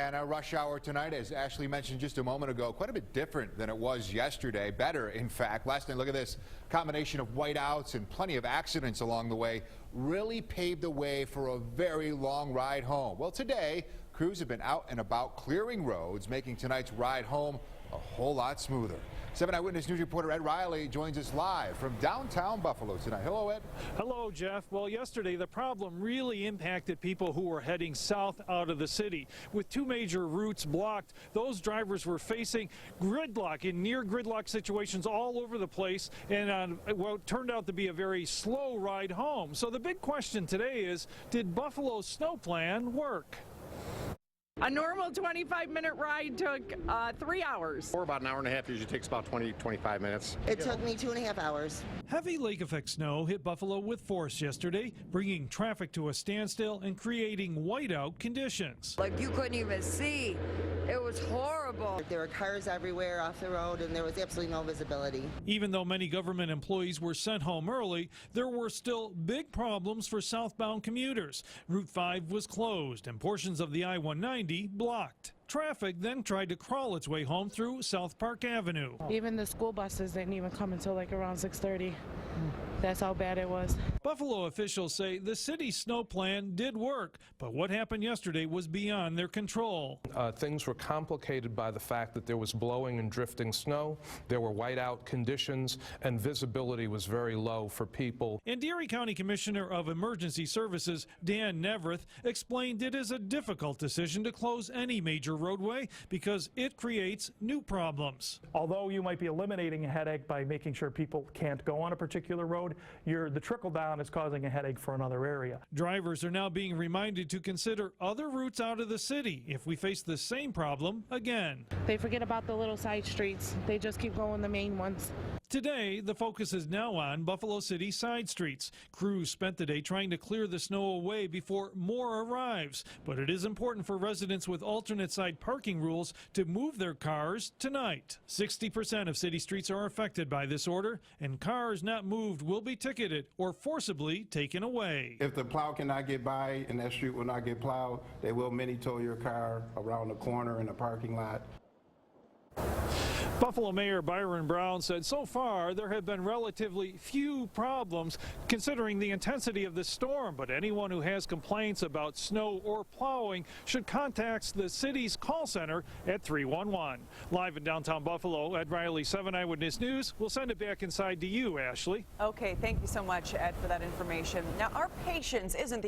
Savannah. Rush hour tonight, as Ashley mentioned just a moment ago, quite a bit different than it was yesterday. Better, in fact. Last night, look at this. Combination of whiteouts and plenty of accidents along the way really paved the way for a very long ride home. Well, today, crews have been out and about clearing roads, making tonight's ride home a whole lot smoother. 7 Eyewitness News reporter Ed Riley joins us live from downtown Buffalo tonight. Hello, Ed. Hello, Jeff. Well, yesterday the problem really impacted people who were heading south out of the city. With two major routes blocked, those drivers were facing gridlock in near gridlock situations all over the place, and what turned out to be a very slow ride home. So the big question today is, did Buffalo's snow plan work? A normal 25-minute ride took 3 hours. Or about an hour and a half. Usually takes about 25 minutes. It took me 2.5 hours. Heavy lake effect snow hit Buffalo with force yesterday, bringing traffic to a standstill and creating whiteout conditions. Like you couldn't even see. It was horrible. There were cars everywhere off the road and there was absolutely no visibility. Even though many government employees were sent home early, there were still big problems for southbound commuters. Route 5 was closed and portions of the I-190 blocked. Traffic then tried to crawl its way home through South Park Avenue. Even the school buses didn't even come until like around 6:30. That's how bad it was. Buffalo officials say the city's snow plan did work, but what happened yesterday was beyond their control. Things were complicated by the fact that there was blowing and drifting snow, there were whiteout conditions, and visibility was very low for people. And Erie County Commissioner of Emergency Services, Dan Neverth, explained it is a difficult decision to close any major roadway because it creates new problems. Although you might be eliminating a headache by making sure people can't go on a particular road, the trickle down is causing a headache for another area. Drivers are now being reminded to consider other routes out of the city if we face the same problem again. They forget about the little side streets. They just keep going the main ones. Today, the focus is now on Buffalo City side streets. Crews spent the day trying to clear the snow away before more arrives. But it is important for residents with alternate side parking rules to move their cars tonight. 60% of city streets are affected by this order, and cars not moved will be ticketed or forcibly taken away. If the plow cannot get by and that street will not get plowed, they will mini tow your car around the corner in the parking lot. Buffalo Mayor Byron Brown said so far there have been relatively few problems considering the intensity of the storm, but anyone who has complaints about snow or plowing should contact the city's call center at 311. Live in downtown Buffalo, Ed Riley, 7 Eyewitness News. We'll send it back inside to you, Ashley. Okay, thank you so much, Ed, for that information. Now, our patience isn't the